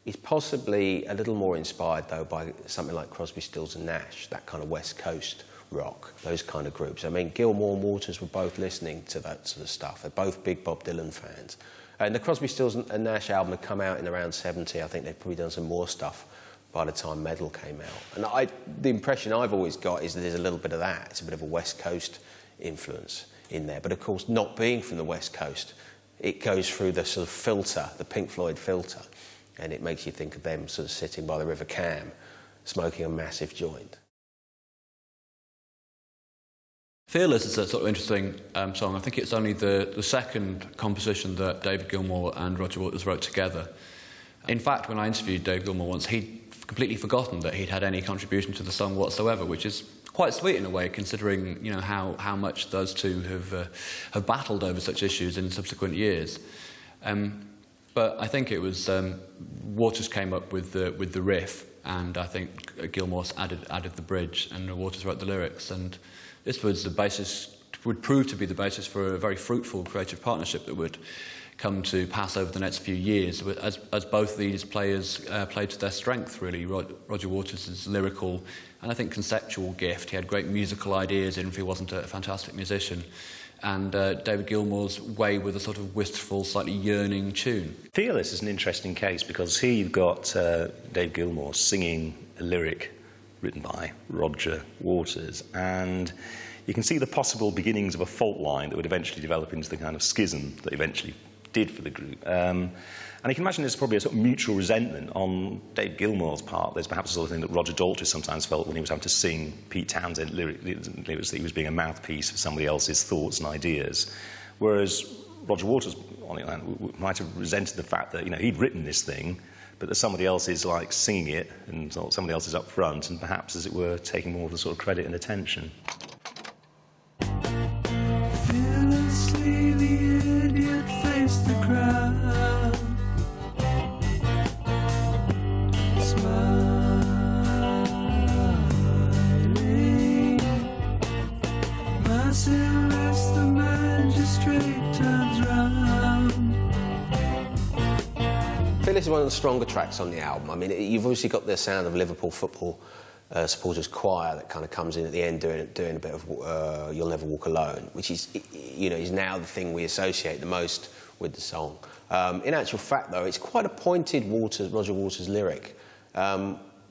Speaker 2: is possibly a little more inspired, though, by something like Crosby, Stills and Nash, that kind of West Coast rock, those kind of groups. I mean, Gilmour and Waters were both listening to that sort of stuff. They're both big Bob Dylan fans. And the Crosby, Stills and Nash album had come out in around 70. I think they'd probably done some more stuff by the time Meddle came out. And the impression I've always got is that there's a little bit of that. It's a bit of a West Coast influence in there. But of course, not being from the West Coast, it goes through the sort of filter, the Pink Floyd filter. And it makes you think of them sort of sitting by the River Cam, smoking a massive joint.
Speaker 3: Fearless is a sort of interesting song. I think it's only the second composition that David Gilmour and Roger Waters wrote together. In fact, when I interviewed David Gilmour once, he'd completely forgotten that he'd had any contribution to the song whatsoever, which is quite sweet in a way, considering how much those two have battled over such issues in subsequent years. But I think it was Waters came up with the riff, and I think Gilmour added the bridge, and Waters wrote the lyrics. And this was the basis, would prove to be the basis for a very fruitful creative partnership that would come to pass over the next few years, as both these players played to their strength, really. Roger Waters' lyrical and I think conceptual gift. He had great musical ideas, even if he wasn't a fantastic musician. And David Gilmour's way with a sort of wistful, slightly yearning tune.
Speaker 4: Fearless is an interesting case because here you've got Dave Gilmour singing a lyric written by Roger Waters, and you can see the possible beginnings of a fault line that would eventually develop into the kind of schism that eventually did for the group. And you can imagine there's probably a sort of mutual resentment on Dave Gilmour's part. There's perhaps a sort of thing that Roger Daltrey sometimes felt when he was having to sing Pete Townsend lyrics, that he was being a mouthpiece for somebody else's thoughts and ideas. Whereas Roger Waters, on the other hand, might have resented the fact that he'd written this thing, but that somebody else is like singing it, and somebody else is up front, and perhaps, as it were, taking more of the sort of credit and attention.
Speaker 10: Fearlessly the idiot faced the crowd, smiling. Merciless, the magistrate turns round.
Speaker 2: Fearless is one of the stronger tracks on the album. I mean, you've obviously got the sound of Liverpool football supporters choir that kind of comes in at the end doing a bit of You'll Never Walk Alone, which is, is now the thing we associate the most with the song. In actual fact, though, it's quite a pointed Roger Waters lyric.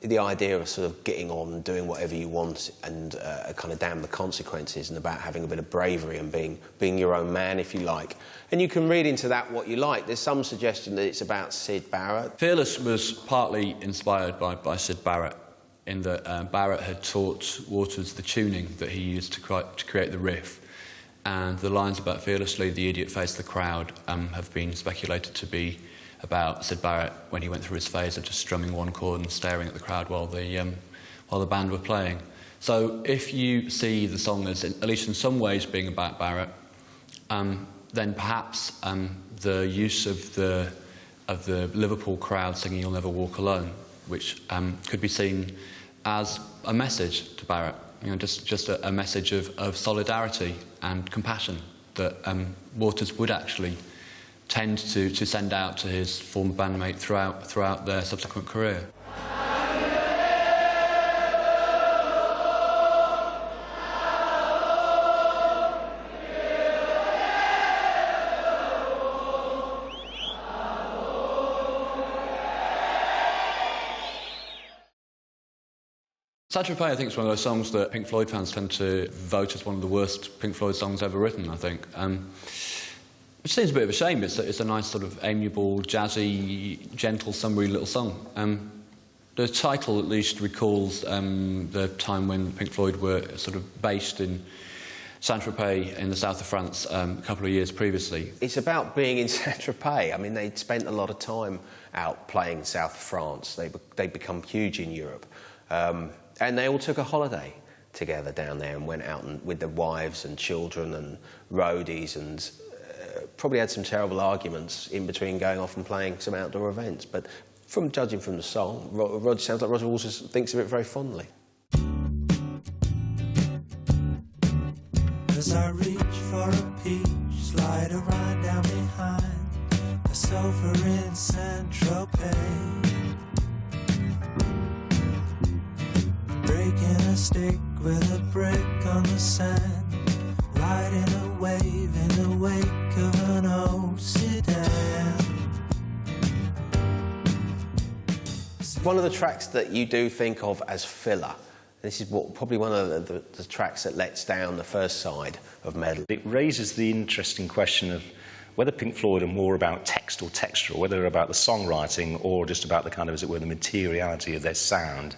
Speaker 2: The idea of sort of getting on and doing whatever you want and kind of damn the consequences, and about having a bit of bravery and being your own man, if you like. And you can read into that what you like. There's some suggestion that it's about Syd Barrett.
Speaker 3: Fearless was partly inspired by Syd Barrett. in that Barrett had taught Waters the tuning that he used to create the riff. And the lines about fearlessly, the idiot faced the crowd have been speculated to be about Syd Barrett when he went through his phase of just strumming one chord and staring at the crowd while the band were playing. So if you see the song as, at least in some ways, being about Barrett, then perhaps the use of the Liverpool crowd singing "You'll Never Walk Alone," which could be seen as a message to Barrett, just a message of solidarity and compassion that Waters would actually tend to send out to his former bandmate throughout their subsequent career. Saint-Tropez, I think, is one of those songs that Pink Floyd fans tend to vote as one of the worst Pink Floyd songs ever written, I think. Which seems a bit of a shame. It's a nice sort of amiable, jazzy, gentle, summery little song. The title at least recalls the time when Pink Floyd were sort of based in Saint-Tropez in the south of France a couple of years previously.
Speaker 2: It's about being in Saint-Tropez. I mean, they'd spent a lot of time out playing south of France. They'd become huge in Europe. And they all took a holiday together down there and went out with their wives and children and roadies, and probably had some terrible arguments in between going off and playing some outdoor events. But from judging from the song, sounds like Roger Waters thinks of it very fondly.
Speaker 10: As I reach for a peach, slide a ride down behind the sofa in Saint-Tropez. Breaking a stick with a brick on the sand, riding a wave in the wake of an old sedan.
Speaker 2: One of the tracks that you do think of as filler, this is probably one of the tracks that lets down the first side of Meddle.
Speaker 4: It raises the interesting question of whether Pink Floyd are more about text or textural, whether they're about the songwriting or just about the kind of, as it were, the materiality of their sound.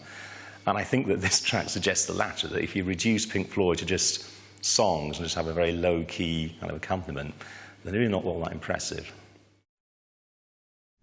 Speaker 4: And I think that this track suggests the latter, that if you reduce Pink Floyd to just songs and just have a very low-key kind of accompaniment, they're really not all that impressive.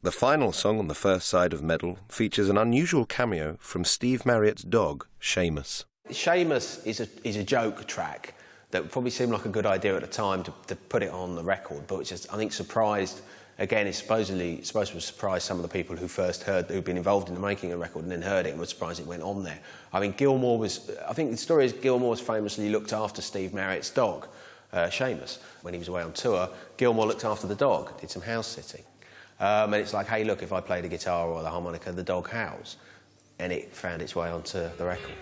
Speaker 1: The final song on the first side of Meddle features an unusual cameo from Steve Marriott's dog, Seamus.
Speaker 2: Seamus is a joke track that would probably seem like a good idea at the time to put it on the record, but it's just, I think, surprised. Again, it's supposed to surprise some of the people who'd been involved in the making of the record and then heard it and were surprised it went on there. I mean, I think the story is Gilmour was famously looked after Steve Marriott's dog, Seamus. When he was away on tour, Gilmour looked after the dog, did some house sitting. And it's like, hey, look, if I play the guitar or the harmonica, the dog howls. And it found its way onto the record.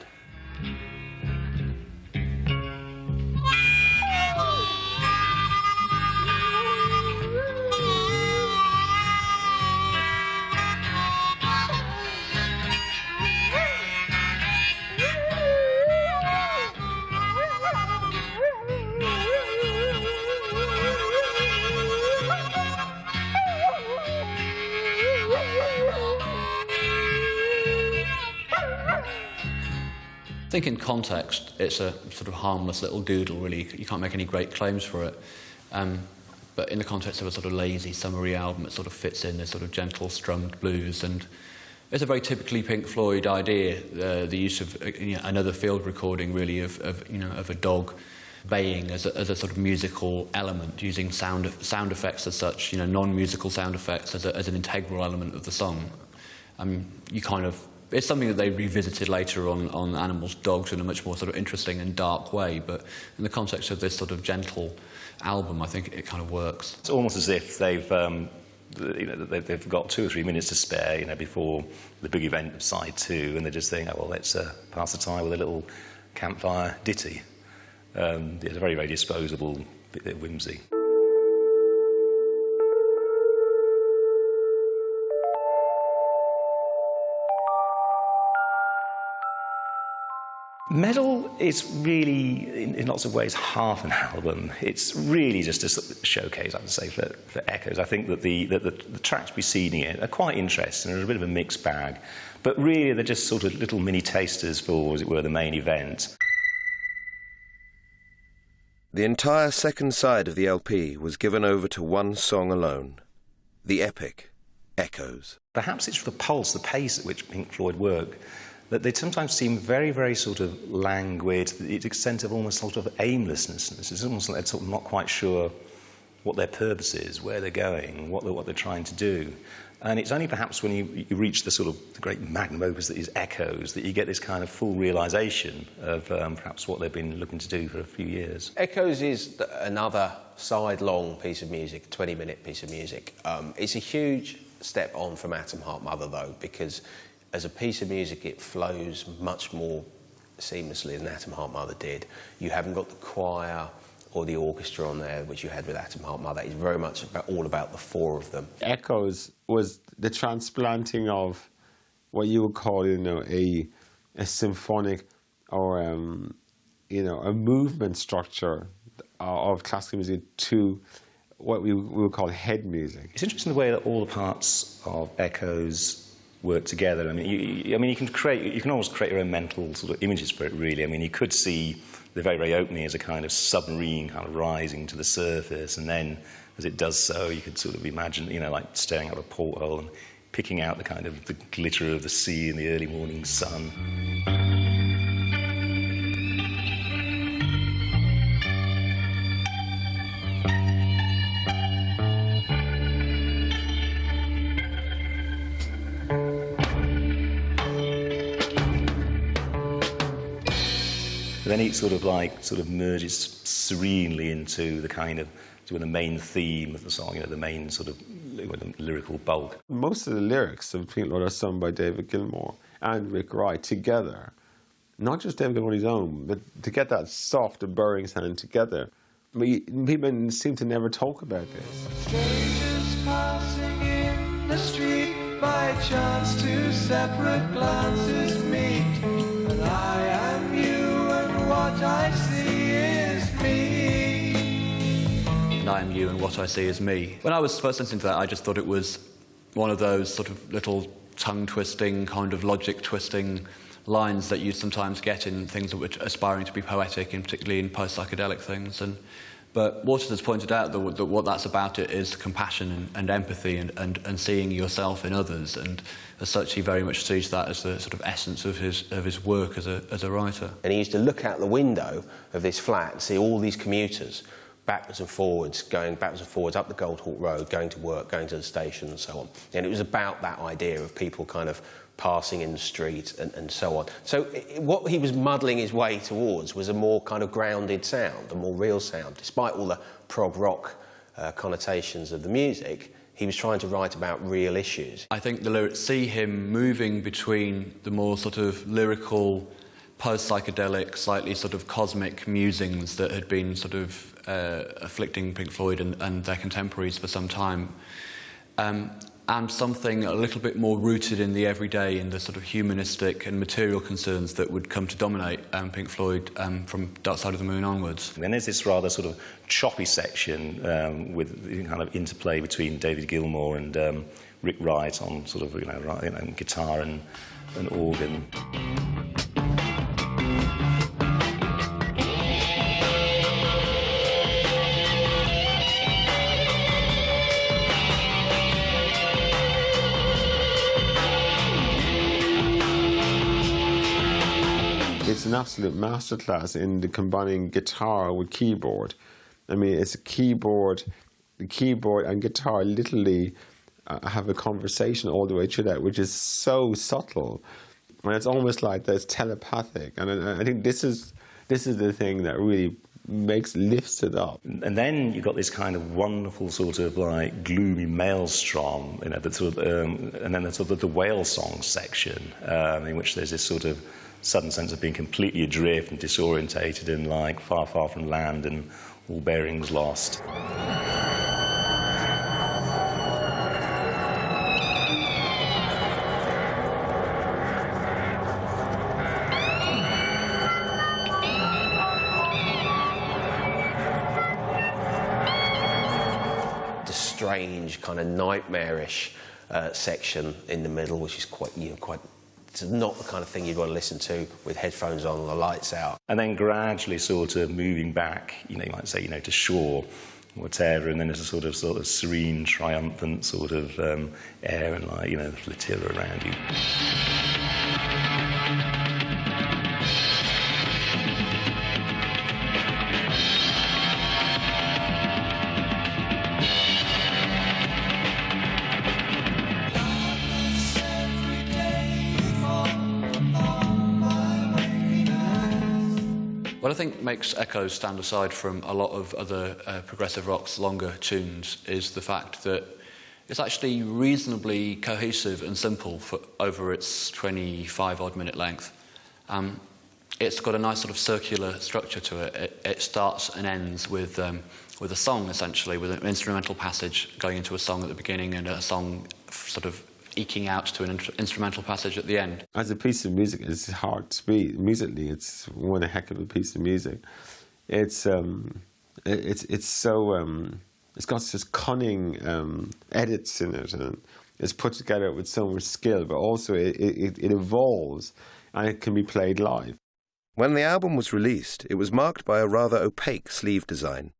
Speaker 3: I think in context, it's a sort of harmless little doodle, really. You can't make any great claims for it. But in the context of a sort of lazy, summery album, it sort of fits in this sort of gentle, strummed blues. And it's a very typically Pink Floyd idea, the use of another field recording, really, of a dog baying as a sort of musical element, using sound effects as such, non-musical sound effects as an integral element of the song. It's something that they revisited later on Animals, Dogs in a much more sort of interesting and dark way, but in the context of this sort of gentle album, I think it kind of works.
Speaker 4: It's almost as if they've got 2 or 3 minutes to spare, before the big event of side 2, and they're just thinking, let's pass the time with a little campfire ditty. It's a very, very disposable bit of whimsy. Meddle is really, in lots of ways, half an album. It's really just a showcase, I would say, for Echoes. I think that the tracks preceding it are quite interesting. They're a bit of a mixed bag. But really, they're just sort of little mini tasters for, as it were, the main event.
Speaker 1: The entire second side of the LP was given over to one song alone, the epic, Echoes.
Speaker 4: Perhaps it's the pulse, the pace at which Pink Floyd work, that they sometimes seem very, very sort of languid, to the extent of almost sort of aimlessness. It's almost like they're sort of not quite sure what their purpose is, where they're going, what they're trying to do. And it's only perhaps when you reach the sort of the great magnum opus that is Echoes that you get this kind of full realisation of perhaps what they've been looking to do for a few years.
Speaker 2: Echoes is another side-long piece of music, a 20-minute piece of music. It's a huge step on from Atom Heart Mother, though, because as a piece of music, it flows much more seamlessly than Atom Heart Mother did. You haven't got the choir or the orchestra on there, which you had with Atom Heart Mother. It's very much all about the four of them.
Speaker 11: Echoes was the transplanting of what you would call, a symphonic or, a movement structure of classical music to what we would call head music.
Speaker 4: It's interesting the way that all the parts of Echoes work together. I mean, you can almost create your own mental sort of images for it, really. I mean, you could see the very, very opening as a kind of submarine kind of rising to the surface, and then as it does so, you could sort of imagine, like staring out a porthole and picking out the kind of the glitter of the sea in the early morning sun. Then it sort of merges serenely into the kind of the main theme of the song, the main sort of lyrical bulk.
Speaker 11: Most of the lyrics of Pink Floyd are sung by David Gilmour and Rick Wright together. Not just David Gilmour on his own, but to get that soft and burring sound together. I mean, people seem to never talk about this.
Speaker 10: Strangers passing in the street, by chance two separate glances meet, and I am you and what I see is me.
Speaker 3: And I am you and what I see is me. When I was first listening to that, I just thought it was one of those sort of little tongue-twisting, kind of logic-twisting lines that you sometimes get in things that were aspiring to be poetic, and particularly in post-psychedelic things. But Waters has pointed out that what that's about it is compassion and empathy and seeing yourself in others, and as such he very much sees that as the sort of essence of his work as a writer.
Speaker 2: And he used to look out the window of this flat and see all these commuters backwards and forwards, going backwards and forwards up the Goldhawk Road, going to work, going to the station and so on. And it was about that idea of people kind of passing in the street and so on. So what he was muddling his way towards was a more kind of grounded sound, a more real sound. Despite all the prog rock connotations of the music, he was trying to write about real issues.
Speaker 3: I think the lyrics see him moving between the more sort of lyrical, post-psychedelic, slightly sort of cosmic musings that had been sort of afflicting Pink Floyd and their contemporaries for some time, and something a little bit more rooted in the everyday, in the sort of humanistic and material concerns that would come to dominate Pink Floyd from Dark Side of the Moon onwards.
Speaker 4: And then there's this rather sort of choppy section with the kind of interplay between David Gilmour and Rick Wright on sort of guitar and organ.
Speaker 11: It's an absolute masterclass in the combining guitar with keyboard. I mean, it's a keyboard, the keyboard and guitar literally have a conversation all the way through that, which is so subtle. And it's almost like that's telepathic. And I think this is the thing that really lifts it up.
Speaker 4: And then you've got this kind of wonderful sort of like gloomy maelstrom, that sort of, and then the sort of the whale song section, in which there's this sort of sudden sense of being completely adrift and disorientated and like far, far from land and all bearings lost.
Speaker 2: strange, kind of nightmarish section in the middle, which is quite, it's not the kind of thing you'd want to listen to with headphones on and the lights out.
Speaker 4: And then gradually sort of moving back, you might say, to shore, whatever, and then there's a sort of serene, triumphant sort of air and light, the flotilla around you.
Speaker 3: What I think makes Echoes stand aside from a lot of other progressive rock's longer tunes is the fact that it's actually reasonably cohesive and simple over its 25-odd minute length. It's got a nice sort of circular structure to it. It starts and ends with a song, essentially, with an instrumental passage going into a song at the beginning and a song sort of eking out to an instrumental passage at the end.
Speaker 11: As a piece of music, it's hard to beat. Musically, it's one heck of a piece of music. It's so it's got such cunning edits in it, and it's put together with so much skill. But also, it evolves, and it can be played live.
Speaker 1: When the album was released, it was marked by a rather opaque sleeve design.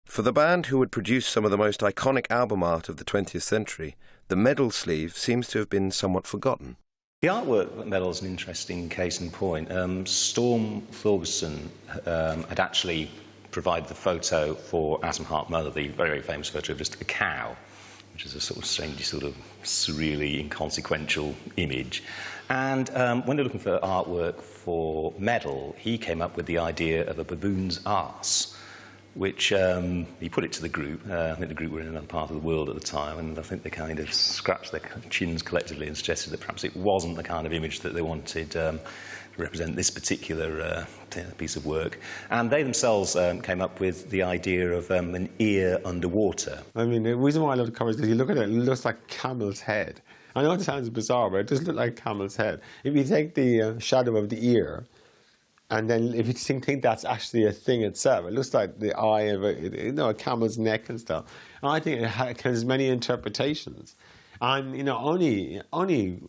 Speaker 1: For the band who had produced some of the most iconic album art of the 20th century, the Meddle sleeve seems to have been somewhat forgotten.
Speaker 4: The artwork at Meddle is an interesting case in point. Storm Thorgerson had actually provided the photo for Atom Heart Mother, the very, very famous photo of just a cow, which is a sort of strangely sort of surreally inconsequential image. And when they're looking for artwork for Meddle, he came up with the idea of a baboon's arse, which he put it to the group. I think the group were in another part of the world at the time, and I think they kind of scratched their chins collectively and suggested that perhaps it wasn't the kind of image that they wanted to represent this particular piece of work. And they themselves came up with the idea of an ear underwater.
Speaker 11: I mean, the reason why I love the cover is because you look at it, it looks like a camel's head. I know it sounds bizarre, but it does look like a camel's head. If you take the shadow of the ear, and then if you think that's actually a thing itself, it looks like the eye of a camel's neck and stuff. And I think it has many interpretations. And, only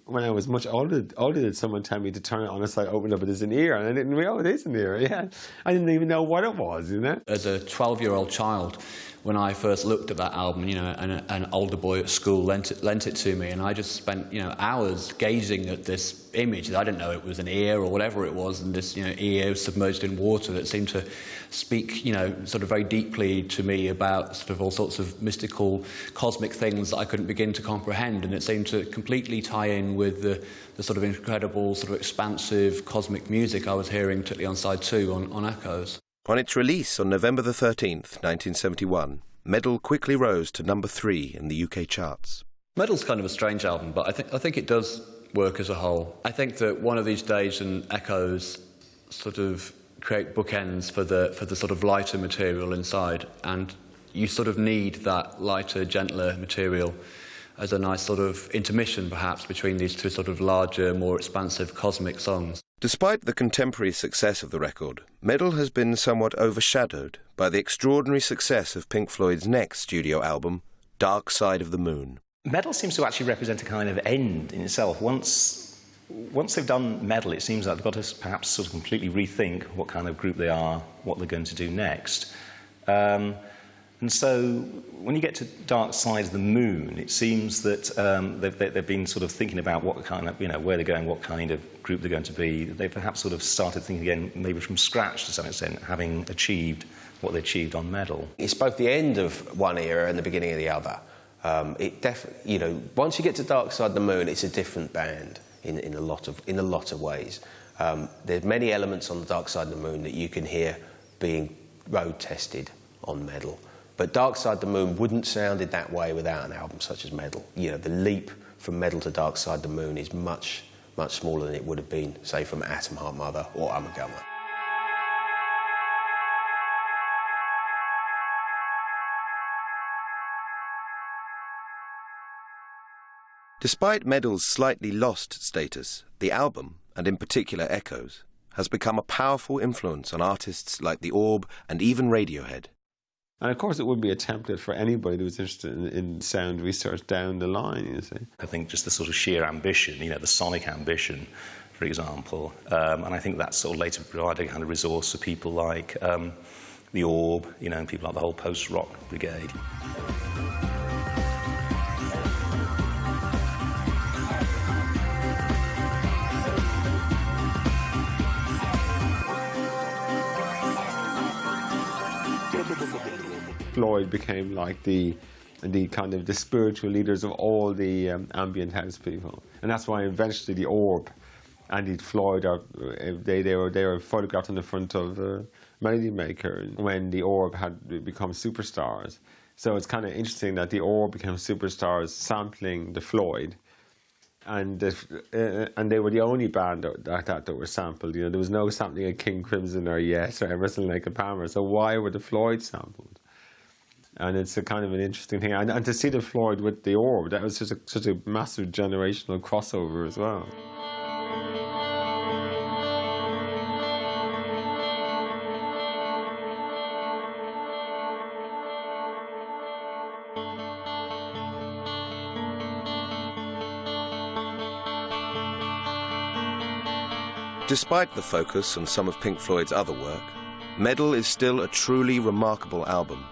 Speaker 11: when I was much older did someone tell me to turn it on its side, open up, it is an ear. And I didn't realize it is an ear, yeah. I didn't even know what it was,
Speaker 3: As a 12-year-old child, when I first looked at that album, an older boy at school lent it to me, and I just spent, hours gazing at this image. I didn't know it was an ear or whatever it was, and this, ear submerged in water that seemed to speak, sort of very deeply to me about sort of all sorts of mystical, cosmic things that I couldn't begin to comprehend, and it seemed to completely tie in with the sort of incredible, sort of expansive cosmic music I was hearing, particularly on side 2 on Echoes.
Speaker 1: On its release on November the 13th, 1971, Meddle quickly rose to number 3 in the UK charts.
Speaker 3: Meddle's kind of a strange album, but I think it does work as a whole. I think that One of These Days and Echoes sort of create bookends for the sort of lighter material inside, and you sort of need that lighter, gentler material as a nice sort of intermission, perhaps, between these two sort of larger, more expansive cosmic songs.
Speaker 1: Despite the contemporary success of the record, Meddle has been somewhat overshadowed by the extraordinary success of Pink Floyd's next studio album, Dark Side of the Moon.
Speaker 4: Meddle seems to actually represent a kind of end in itself. Once they've done Meddle, it seems like they've got to perhaps sort of completely rethink what kind of group they are, what they're going to do next. And so when you get to Dark Side of the Moon, it seems that they've been sort of thinking about what kind of, where they're going, what kind of group they're going to be. They've perhaps sort of started thinking again, maybe from scratch to some extent, having achieved what they achieved on Meddle.
Speaker 2: It's both the end of one era and the beginning of the other. It definitely, once you get to Dark Side of the Moon, it's a different band in a lot of ways. There's many elements on the Dark Side of the Moon that you can hear being road tested on Meddle. But Dark Side of the Moon wouldn't sounded that way without an album such as Meddle. The leap from Meddle to Dark Side of the Moon is much, much smaller than it would have been, say, from Atom Heart Mother or Ummagumma.
Speaker 1: Despite Meddle's slightly lost status, the album, and in particular Echoes, has become a powerful influence on artists like The Orb and even Radiohead.
Speaker 11: And of course it would be a template for anybody who was interested in sound research down the line, you see.
Speaker 4: I think just the sort of sheer ambition, the sonic ambition, for example, and I think that sort of later provided a kind of resource for people like the Orb, and people like the whole post-rock brigade.
Speaker 11: Floyd became like the kind of the spiritual leaders of all the ambient house people, and that's why eventually the Orb and Floyd they were photographed on the front of Melody Maker when the Orb had become superstars. So it's kind of interesting that the Orb became superstars sampling the Floyd, and they were the only band that were sampled. There was no sampling of King Crimson or Yes or Emerson, Lake and Palmer. So why were the Floyd sampled? And it's a kind of an interesting thing. And to see the Floyd with the Orb, that was such a massive generational crossover as well.
Speaker 1: Despite the focus on some of Pink Floyd's other work, Meddle is still a truly remarkable album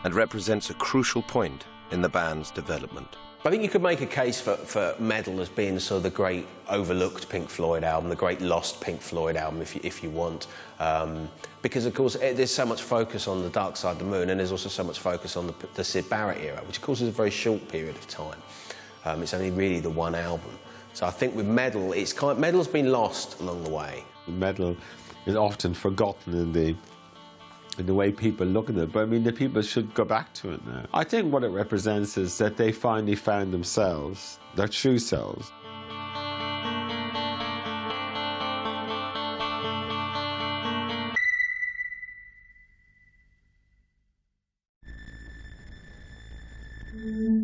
Speaker 1: and represents a crucial point in the band's development.
Speaker 2: I think you could make a case for Meddle as being sort of the great overlooked Pink Floyd album, the great lost Pink Floyd album, if you want. Because, of course, there's so much focus on the Dark Side of the Moon, and there's also so much focus on the Syd Barrett era, which, of course, is a very short period of time. It's only really the one album. So I think with Meddle, Meddle's been lost along the way.
Speaker 11: Meddle is often forgotten in the way people look at it, but I mean, the people should go back to it now. I think what it represents is that they finally found themselves, their true selves.
Speaker 10: Mm-hmm.